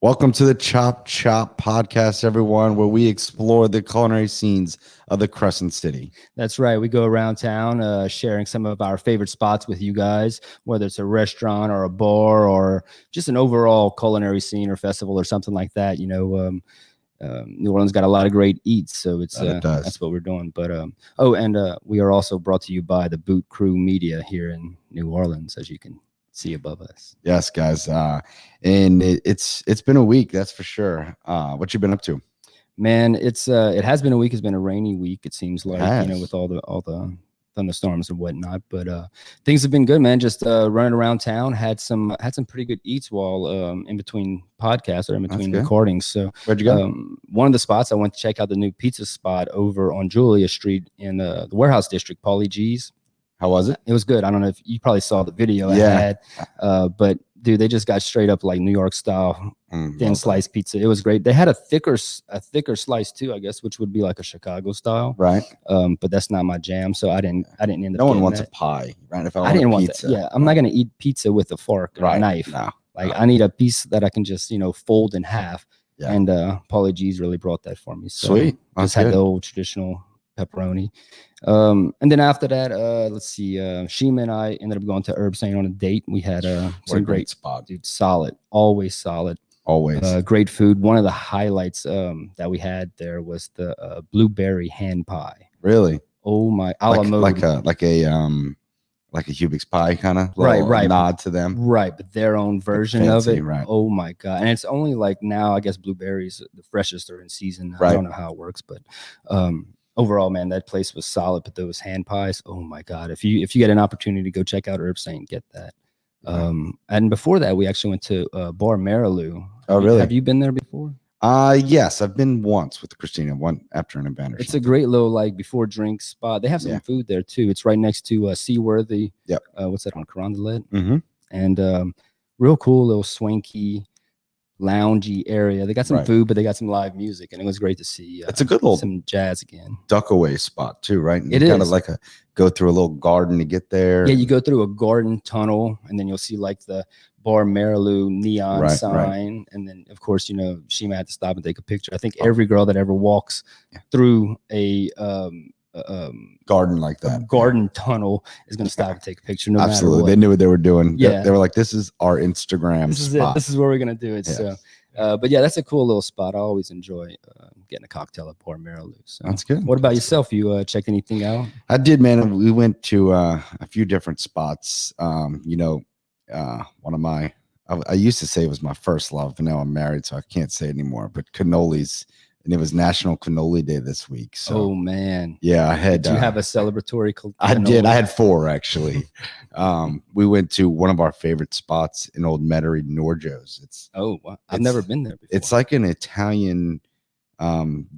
Welcome to the Chop podcast, everyone, where we explore the culinary scenes of the Crescent City. That's right. We go around town sharing some of our favorite spots with you guys, whether it's a restaurant or a bar or just an overall culinary scene or festival or something like that. New Orleans got a lot of great eats, so that's what we're doing. But we are also brought to you by the Boot Crew Media here in New Orleans, as you can see above us. Yes, guys. And it's been a week, that's for sure. What you been up to? Man, it has been a week. It's been a rainy week. It seems like, with all the thunderstorms and whatnot. But things have been good, man. Just running around town. Had some pretty good eats while in between podcasts or in between recordings. So where'd you go? One of the spots I went to check out the new pizza spot over on Julia Street in the Warehouse District, Paulie G's. How was it? It was good. I don't know if you probably saw the video I had, but dude, they just got straight up like New York style thin slice pizza. It was great. They had a thicker slice too, I guess, which would be like a Chicago style. Right. But that's not my jam, so I didn't end up. No one wants a pie, right? If I didn't want pizza, yeah, I'm not gonna eat pizza with a fork or a knife. No. I need a piece that I can just fold in half. Yeah. And Paulie G's really brought that for me. So sweet. Just had the old traditional pepperoni. And then after that, let's see, Shima and I ended up going to Herb Saint on a date. We had some great spot, dude. Solid, always solid, always great food. One of the highlights that we had there was the blueberry hand pie. Really? Oh my, like a Hubig's pie kind of right nod to them, right? But their own version of it. Right. Oh my god! And it's only like now, I guess blueberries the freshest are in season. Right. I don't know how it works, but overall, man, that place was solid. But those hand pies, oh my god! If you get an opportunity to go check out Herb Saint, get that. And before that, we actually went to Bar Marilou. Oh, really? Have you been there before? Yes, I've been once with Christina, one after an event. It's a great little like before drink spot. They have some food there too. It's right next to Seaworthy. Yep. What's that on Carondelet? Mm-hmm. And real cool little swanky loungy area. They got some food, but they got some live music, and it was great to see. It's a good little some jazz again. Duck away spot too, right? And it is kind of like go through a little garden to get there. Yeah, you go through a garden tunnel, and then you'll see like the Bar Marilou neon sign, and then of course Shima had to stop and take a picture. I think every girl that ever walks through a garden like that, garden tunnel, is going to stop and take a picture. No Absolutely, matter what. They knew what they were doing. Yeah, they were like, "This is our Instagram spot. This is where we're going to do it." Yes. So, but yeah, that's a cool little spot. I always enjoy getting a cocktail at Bar Marilou. So that's good. What about yourself? You checked anything out? I did, man. We went to a few different spots. One of my, I used to say it was my first love, but now I'm married, so I can't say it anymore. But cannolis, and it was National Cannoli Day this week. So, oh man, yeah, I had. Did you have a celebratory cannoli? I did. I had 4 actually. We went to one of our favorite spots in Old Metairie, Norjo's. I've never been there before. It's like an Italian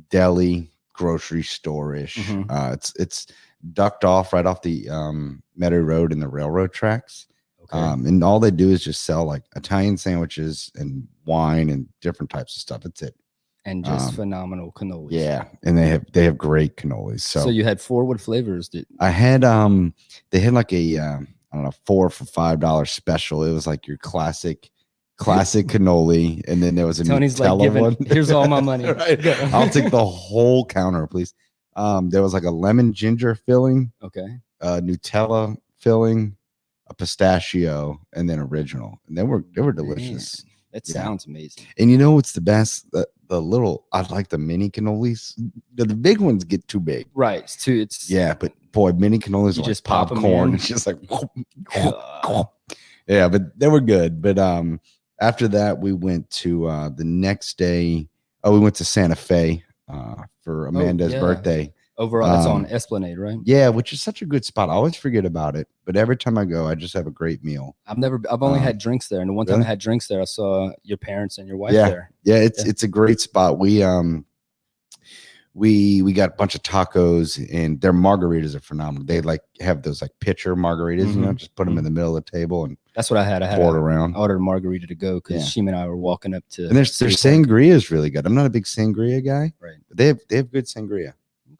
deli grocery store-ish. Mm-hmm. It's ducked off right off the Metairie Road and the railroad tracks. Okay. And all they do is just sell like Italian sandwiches and wine and different types of stuff. That's it. And just phenomenal cannolis. Yeah, and they have great cannolis. So you had 4 what flavors? I had they had like a I don't know, 4 for $5 special. It was like your classic cannoli, and then there was a Tony's Nutella one. Here's all my money. Right. I'll take the whole counter, please. There was like a lemon ginger filling, Nutella filling, a pistachio, and then original, and they were delicious. Man, that sounds amazing. And you know what's the best? The little, I like the mini cannolis. The big ones get too big. Right. It's but boy, mini cannolis are just like popcorn. It's just like yeah, but they were good. But after that, we went to the next day. We went to Santa Fe for Amanda's birthday. Overall, it's on Esplanade, right? Yeah, which is such a good spot. I always forget about it, but every time I go, I just have a great meal. I've only had drinks there, and the one time I had drinks there, I saw your parents and your wife there. Yeah, it's a great spot. We got a bunch of tacos, and their margaritas are phenomenal. They like have those like pitcher margaritas, just put them in the middle of the table, and that's what I had. Pour it around. I ordered a margarita to go because Shima and I were walking up to. And their sangria is really good. I'm not a big sangria guy, right? But they have good sangria.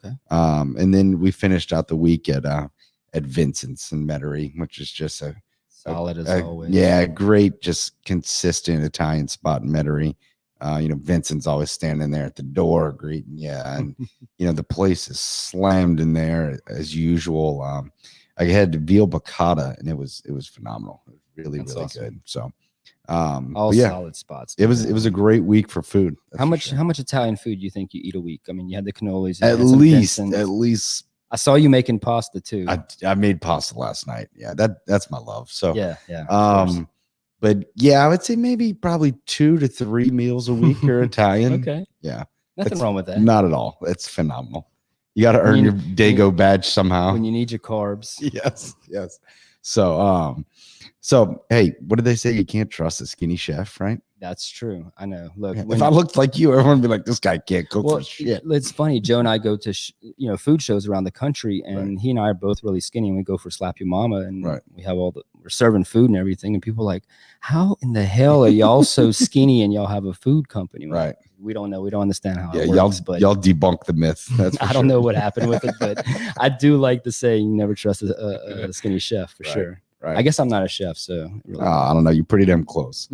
Okay. And then we finished out the week at Vincent's in Metairie, which is just a solid as always. Yeah, great, just consistent Italian spot in Metairie. Vincent's always standing there at the door greeting you, and the place is slammed in there as usual. I had the veal piccata, and it was phenomenal. It was really That's really awesome. good. So, All but yeah, solid spots. it was a great week for food. How much Italian food do you think you eat a week? I mean, you had the cannolis. At Had some least, Vincent's. at least. I saw you making pasta too. I made pasta last night. Yeah, that's my love. So yeah. Of course. but yeah, I would say maybe probably 2 to 3 meals a week are Italian. Okay. Yeah. Nothing wrong with that. Not at all. It's phenomenal. You got to earn your Dago badge somehow. When you need your carbs. Yes. So hey, what did they say? You can't trust a skinny chef, right? That's true. I know. Look, if I looked like you, everyone would be like, this guy can't cook for shit. It's funny. Joe and I go to food shows around the country, and he and I are both really skinny, and we go for Slap Your Mama, and we have we're serving food and everything, and people are like, how in the hell are y'all so skinny and y'all have a food company? Right. We don't know. We don't understand how it works. Y'all debunk the myth. That's I don't know what happened with it, but I do like to say you never trust a skinny chef for sure. Right. I guess I'm not a chef, so really I don't know. You're pretty damn close.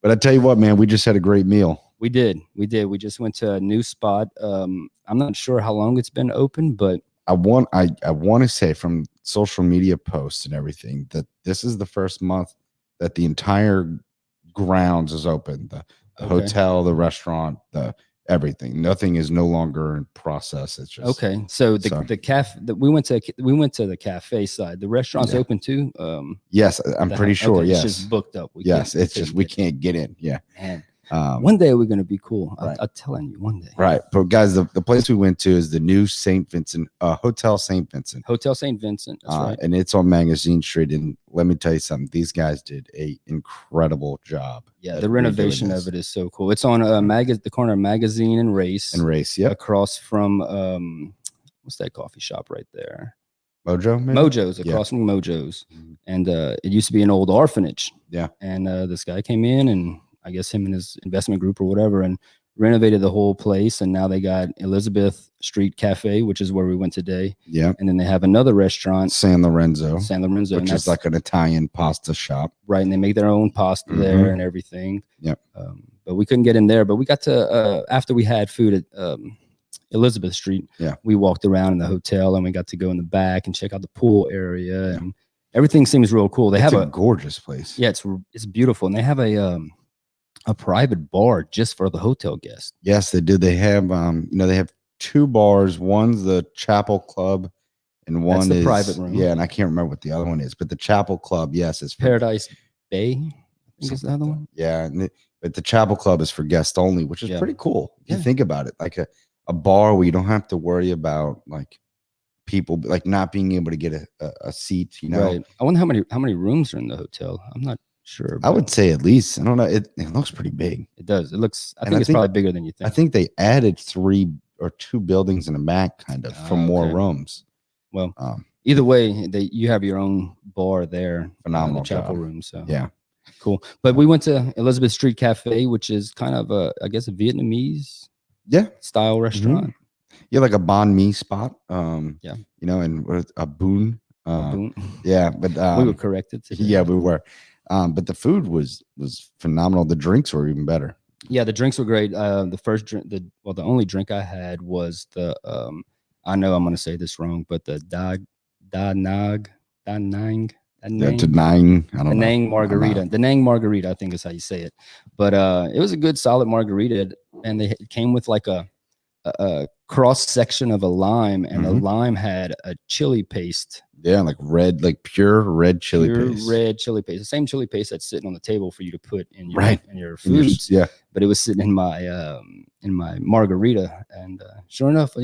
But I tell you what, man, we just had a great meal. We did. We just went to a new spot. I'm not sure how long it's been open, but I want to say from social media posts and everything that this is the first month that the entire grounds is open. The hotel, the restaurant, the everything. Nothing is no longer in process. It's just okay. So the cafe that we went to the cafe side. The restaurant's open too. Yes, I'm pretty sure. Okay, yes, it's just booked up. We can't get in. Yeah. Man. One day we're going to be cool. I'm telling you, one day. Right. But guys, the place we went to is the new Saint Vincent, Hotel Saint Vincent. Hotel Saint Vincent. That's right. And it's on Magazine Street. And let me tell you something. These guys did an incredible job. Yeah, the renovation of it is so cool. It's on the corner of Magazine and Race. Yeah. Across from what's that coffee shop right there? Mojo, maybe? Mojo's, across from Mojo's. And it used to be an old orphanage. Yeah. And this guy came in, and I guess him and his investment group or whatever, and renovated the whole place. And now they got Elizabeth Street Cafe, which is where we went today. Yeah. And then they have another restaurant, San Lorenzo, which is like an Italian pasta shop. Right. And they make their own pasta there and everything. Yeah. But we couldn't get in there. But we got to, after we had food at Elizabeth Street, we walked around in the hotel, and we got to go in the back and check out the pool area. And everything seems real cool. They have a gorgeous place. Yeah, it's beautiful. And they have a private bar just for the hotel guests. Yes, they do. They have they have 2 bars. One's the Chapel Club, and one is the private room. Yeah, and I can't remember what the other one is, but the Chapel Club, yes, is Paradise Bay. I think is the other one. Yeah, but the Chapel Club is for guests only, which is pretty cool. If you think about it, like a bar where you don't have to worry about like people like not being able to get a seat. Right. I wonder how many rooms are in the hotel. I'm not sure. I would say at least. I don't know. It looks pretty big. It does. It looks. I think it's probably bigger than you think. I think they added 3 or 2 buildings in the back, kind of, for more rooms. Well, either way, you have your own bar there. Phenomenal the chapel room. So yeah, cool. But we went to Elizabeth Street Cafe, which is kind of I guess a Vietnamese style restaurant. Yeah, like a banh mi spot. And a boon. Yeah, but we were corrected today. Yeah, we were. But the food was phenomenal. The drinks were even better. Yeah, the drinks were great. The first drink, the only drink I had was the I know I'm going to say this wrong, but the Da Nang margarita. The Nang margarita, I think is how you say it. But it was a good, solid margarita, and it came with like a cross section of a lime, and the lime had a chili paste. Yeah, like red, like pure red chili paste. Red chili paste. The same chili paste that's sitting on the table for you to put in your foods. Yeah. But it was sitting in my margarita, and sure enough,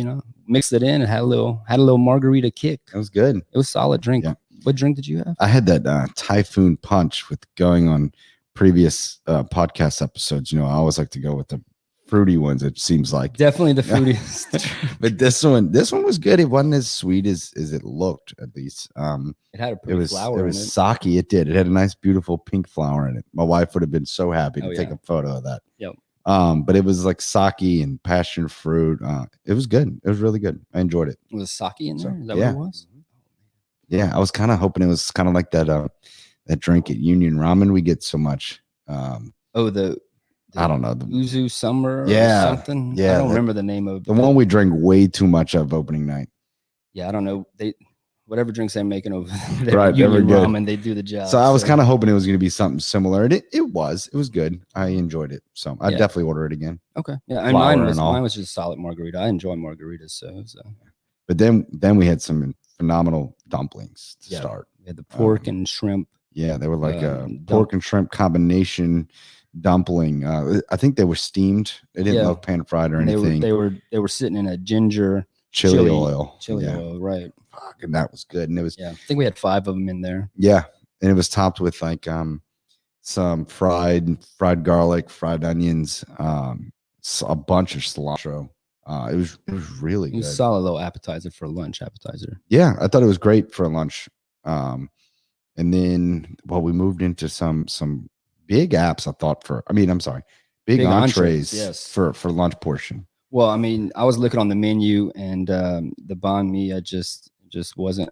mixed it in and had a little margarita kick. That was good. It was a solid drink. Yeah. What drink did you have? I had that Typhoon Punch with going on previous podcast episodes. I always like to go with the fruity ones. It seems like definitely the fruitiest. But this one was good. It wasn't as sweet as it looked, at least. It had a pretty flower. It was sake. It did. It had a nice, beautiful pink flower in it. My wife would have been so happy to take a photo of that. Yep. But it was like sake and passion fruit. It was good. It was really good. I enjoyed it. Was sake in there? Is that what it was? Yeah, I was kind of hoping it was kind of like that drink at Union Ramen we get so much. The I don't know. Uzu Summer or Yeah, something. yeah, I don't that- remember the name of The one we drank way too much of opening night. Yeah, I don't know. Whatever drinks they're making over there, Right, they were Union good. Rum, and they do the job. So I was kind of hoping it was going to be something similar, and it was. It was good. I enjoyed it. So I'd Yeah. definitely order it again. Okay. Yeah, and Flour mine and all. was just solid margarita. I enjoy margaritas, so But then we had some phenomenal dumplings to Yeah. start. we had the pork and shrimp. Yeah, they were like a dump- pork and shrimp combination dumpling. I think they were steamed. They didn't Yeah. look pan fried or and anything. they were sitting in a ginger chili oil. chili Yeah. oil, right? Fuck, and that was good. And it was Yeah, I think we had 5 of them in there. yeah, and it was topped with like some fried garlic, fried onions, a bunch of cilantro. It was really It was good. a solid little appetizer for a lunch appetizer. Yeah, I thought it was great for lunch. And then we moved into some big apps. I thought big entrees, yes. for lunch portion. Well, I mean, I was looking on the menu, and the banh mi, I just wasn't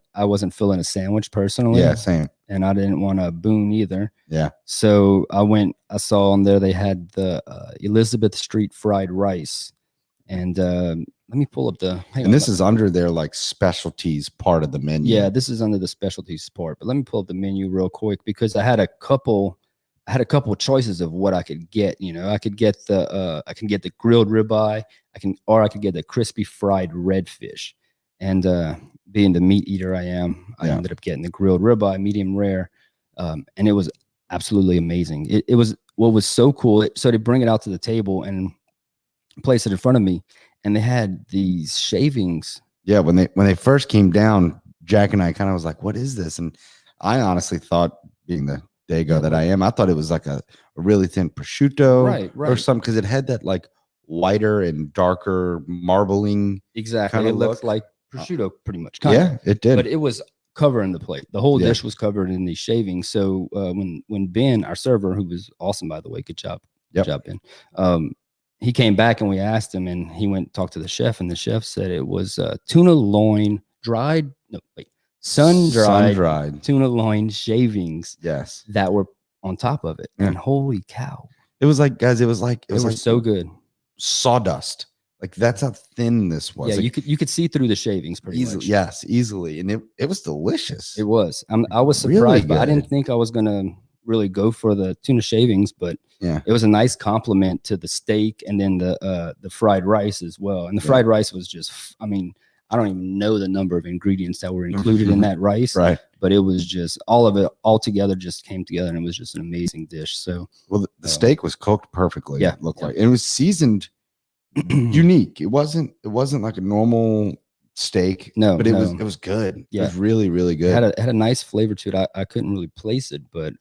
feeling a sandwich personally. Yeah, same. And I didn't want a boon either. Yeah. So I saw on there they had the Elizabeth Street fried rice. And let me pull up this is under their like specialties part of the menu. Yeah, this is under the specialties part. But let me pull up the menu real quick, because I had a couple of choices of what I could get. You know, I could get the grilled ribeye, I could get the crispy fried redfish. And being the meat eater I am, I ended up getting the grilled ribeye, medium rare. And it was absolutely amazing. It was what was so cool. So they bring it out to the table and place it in front of me, and they had these shavings. Yeah, when they first came down, Jack and I kind of was like, "What is this?" And I honestly thought, being the Dago that I am, I thought it was like a really thin prosciutto, right, or something, because it had that like whiter and darker marbling. Exactly, kinda it looked look. like prosciutto, pretty much. Yeah, it did. But it was covering the plate. The whole Yeah. dish was covered in these shavings. So when Ben, our server, who was awesome by the way, good job, Yep. Ben. He came back and we asked him, and he went and talked to the chef, and the chef said it was tuna loin sun-dried tuna loin shavings Yes, that were on top of it. Yeah. And holy cow, it was like, guys, it was like so good. sawdust. Like, that's how thin this was. Yeah, Like, you could see through the shavings pretty easily. much. Yes, easily, and it was delicious. It was. I was Really surprised, but I good. didn't think I was gonna really go for the tuna shavings, but Yeah. it was a nice compliment to the steak, and then the fried rice as well. And the fried rice was just, I mean, I don't even know the number of ingredients that were included in that rice, Right. but it was just all of it all together just came together, and it was just an amazing dish. So Well, the steak was cooked perfectly. Yeah, It looked yeah. like, and it was seasoned unique. It wasn't like a normal steak. No, but it no. was good. Yeah. It was really, really it good. had a nice flavor to it. I couldn't really place it, but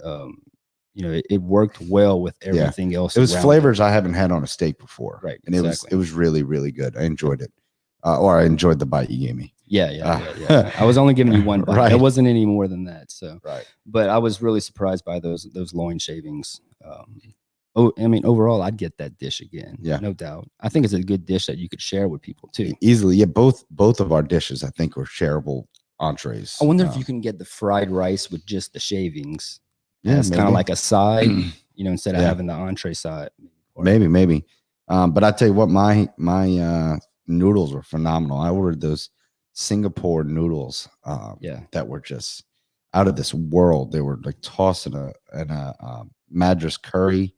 you know, it worked well with everything else. It was around flavors I haven't had on a steak before. Right, And exactly. it was really, really good. I enjoyed it. Or I enjoyed the bite you gave me. Yeah. I was only giving you one bite. Right. There wasn't any more than that. So, Right. but I was really surprised by those loin shavings. I mean, overall, I'd get that dish again. Yeah. No doubt. I think it's a good dish that you could share with people too. Easily. Yeah. Both of our dishes, I think, were shareable entrees. I wonder if you can get the fried rice with just the shavings. Yeah, It's kind of maybe. like a side, you know, instead of Yeah. having the entree side. Maybe. But I tell you what, my noodles were phenomenal. I ordered those Singapore noodles. That were just out of this world. They were like tossed in a Madras curry,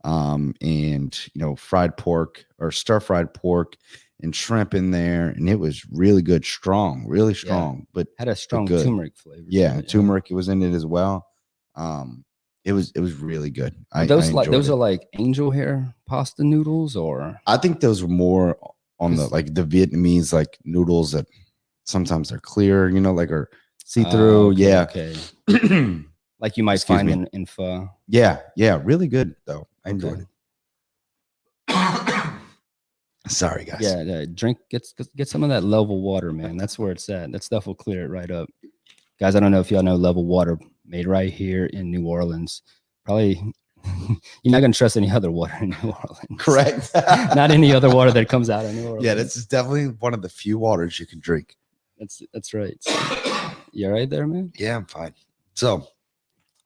and fried pork or stir fried pork and shrimp in there, and it was really good, really strong. But Had a strong good. turmeric flavor. yeah, to it, turmeric was in it as well. It was really good. Those I enjoyed are it. like angel hair pasta noodles, or I think those were more on the like the Vietnamese like noodles that sometimes they're clear, like are see through. okay, Yeah. okay. Like you might Excuse find me. in pho. Yeah, really good though. I enjoyed Okay. it. Sorry, guys. Yeah, get some of that level water, man. That's where it's at. That stuff will clear it right up. Guys, I don't know if y'all know level water made right here in New Orleans. Probably you're not gonna trust any other water in New Orleans. Correct. Not any other water that comes out of New Orleans. Yeah, this is definitely one of the few waters you can drink. That's right. You all right there, man? Yeah, I'm fine. So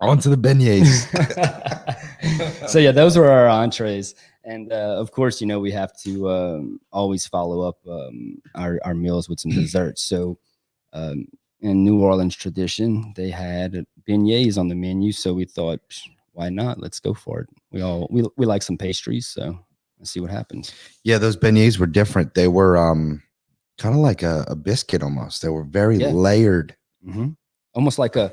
on to the beignets. So yeah, those were our entrees, and of course, we have to always follow up our meals with some desserts. So um, in New Orleans tradition, they had beignets on the menu, so we thought, why not? Let's go for it. We like some pastries, so let's see what happens. Yeah, those beignets were different. They were kind of like a biscuit almost. They were very Yeah. layered. Mm-hmm. Almost like a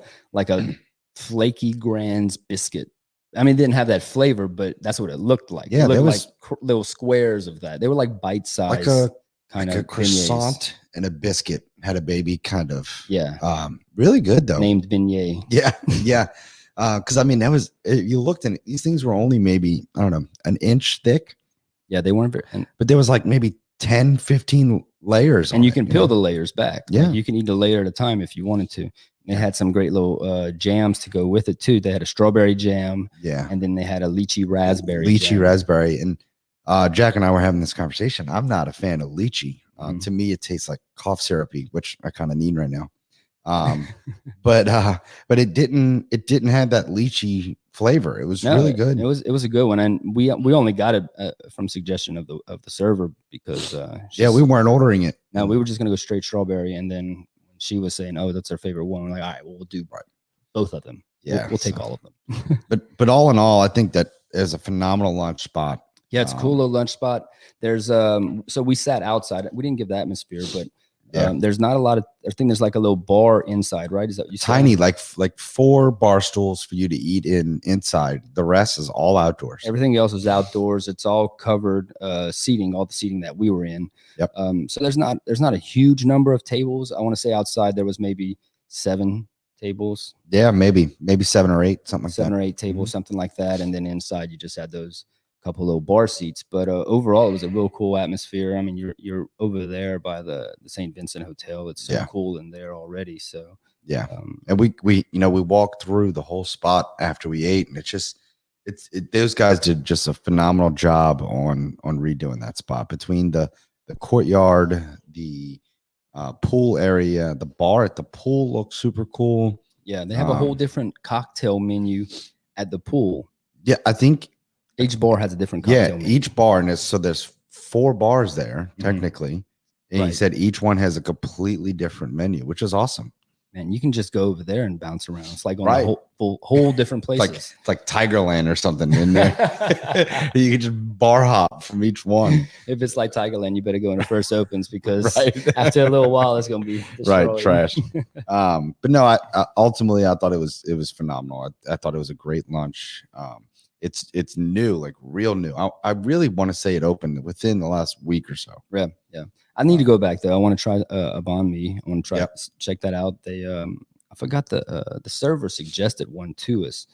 flaky Grand's biscuit. I mean, it didn't have that flavor, but that's what it looked like. Yeah, it looked there like was little squares of that. They were like bite like size kind a of beignets. croissant and a biscuit had a baby kind of. Yeah. Really good though. Named beignet. Yeah, yeah. Because I mean, you looked and these things were only maybe, I don't know, an inch thick. Yeah, they weren't very. But there was like maybe 10, 15 layers. And you can peel the layers back. Yeah. Like you can eat a layer at a time if you wanted to. They had some great little jams to go with it too. They had a strawberry jam. Yeah. And then they had a lychee raspberry. Raspberry. And Jack and I were having this conversation. I'm not a fan of lychee. To me, it tastes like cough syrupy, which I kind of need right now. But it didn't have that lychee flavor. It was really good. It was a good one, and we only got it from suggestion of the server because we weren't ordering it. No, we were just gonna go straight strawberry, and then she was saying, "Oh, that's our favorite one." We're like, all right, well, we'll do both of them. Yeah, we'll take all of them. but all in all, I think that is a phenomenal lunch spot. Yeah, it's a cool little lunch spot. There's so we sat outside. We didn't give the atmosphere, but there's not a lot of. I think there's like a little bar inside, right? Is that you tiny, like 4 bar stools for you to eat inside. The rest is all outdoors. Everything else is outdoors. It's all covered seating, all the seating that we were in. Yep. So there's not a huge number of tables. I want to say outside there was maybe 7 tables. Yeah, maybe 7 or 8, something like that. 7 or 8 tables, something like that. And then inside you just had those couple little bar seats, but overall it was a real cool atmosphere. I mean, you're over there by the Saint Vincent Hotel. It's so cool in there already. So yeah, and we walked through the whole spot after we ate, and those guys did just a phenomenal job on redoing that spot between the courtyard, the pool area, the bar at the pool looks super cool. Yeah, they have a whole different cocktail menu at the pool. Yeah, I think each bar has a different cocktail menu. Each bar, and there's 4 bars there technically. And he said each one has a completely different menu, which is awesome. Man, you can just go over there and bounce around. It's like on a whole different places. It's like Tigerland or something in there. You can just bar hop from each one. If it's like Tigerland, you better go when it first opens because after a little while, it's going to be destroyed. Trash. But no, I ultimately I thought it was phenomenal. I thought it was a great lunch. It's new, like real new. I really want to say it opened within the last week or so. Yeah. I need to go back though. I want to try a banh mi. I want to try check that out. They I forgot the server suggested one to us.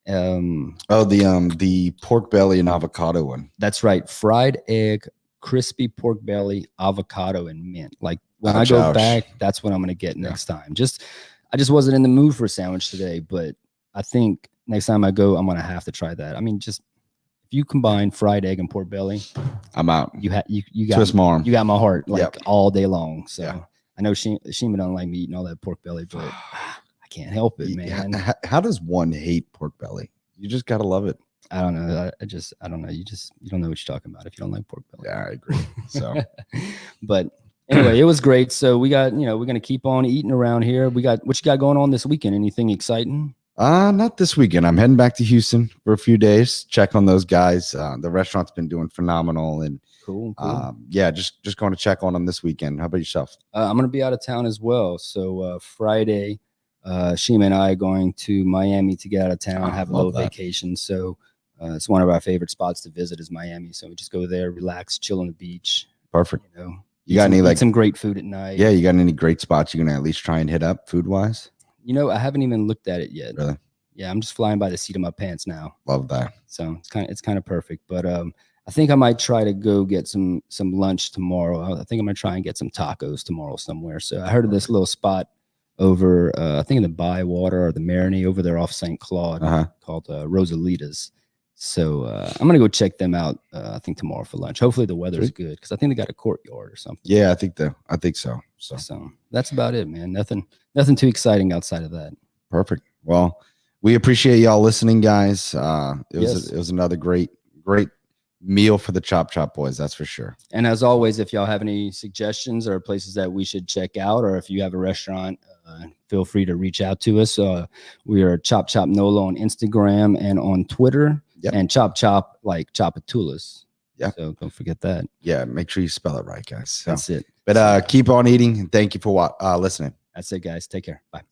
The pork belly and avocado one. That's right. Fried egg, crispy pork belly, avocado, and mint. Like when I go back, that's what I'm gonna get next time. I just wasn't in the mood for a sandwich today, but I think next time I go, I'm gonna have to try that. I mean, just if you combine fried egg and pork belly, I'm out. You got Swiss arm. You got my heart all day long. So I know Shima don't like me eating all that pork belly, but I can't help it, man. How does one hate pork belly? You just gotta love it. I don't know. I don't know. You don't know what you're talking about if you don't like pork belly. Yeah, I agree. So, but anyway, it was great. So we got, we're gonna keep on eating around here. What you got going on this weekend? Anything exciting? Not this weekend. I'm heading back to Houston for a few days. Check on those guys. The restaurant's been doing phenomenal, and cool. Just going to check on them this weekend. How about yourself? I'm going to be out of town as well. So Friday, Shima and I are going to Miami to get out of town, have a little vacation. So it's one of our favorite spots to visit is Miami. So we just go there, relax, chill on the beach. Perfect. You got any some great food at night? Yeah, you got any great spots you're gonna at least try and hit up food wise? I haven't even looked at it yet. Really? Yeah, I'm just flying by the seat of my pants now. Love that. So it's kind of perfect. But I think I might try to go get some lunch tomorrow. I think I'm gonna try and get some tacos tomorrow somewhere. So I heard of this little spot over I think in the Bywater or the Marigny over there off St. Claude called Rosalita's. So I'm gonna go check them out. I think tomorrow for lunch. Hopefully the weather's good because I think they got a courtyard or something. Yeah, I think so. So that's about it, man. Nothing too exciting outside of that. Perfect. Well, we appreciate y'all listening, guys. It was another great meal for the Chop boys. That's for sure. And as always, if y'all have any suggestions or places that we should check out, or if you have a restaurant, feel free to reach out to us. We are Chop Nola on Instagram and on Twitter, and Chop like Chopatulas. Yeah. So don't forget that. Yeah. Make sure you spell it right, guys. So, that's it. But keep on eating, and thank you for listening. That's it, guys. Take care. Bye.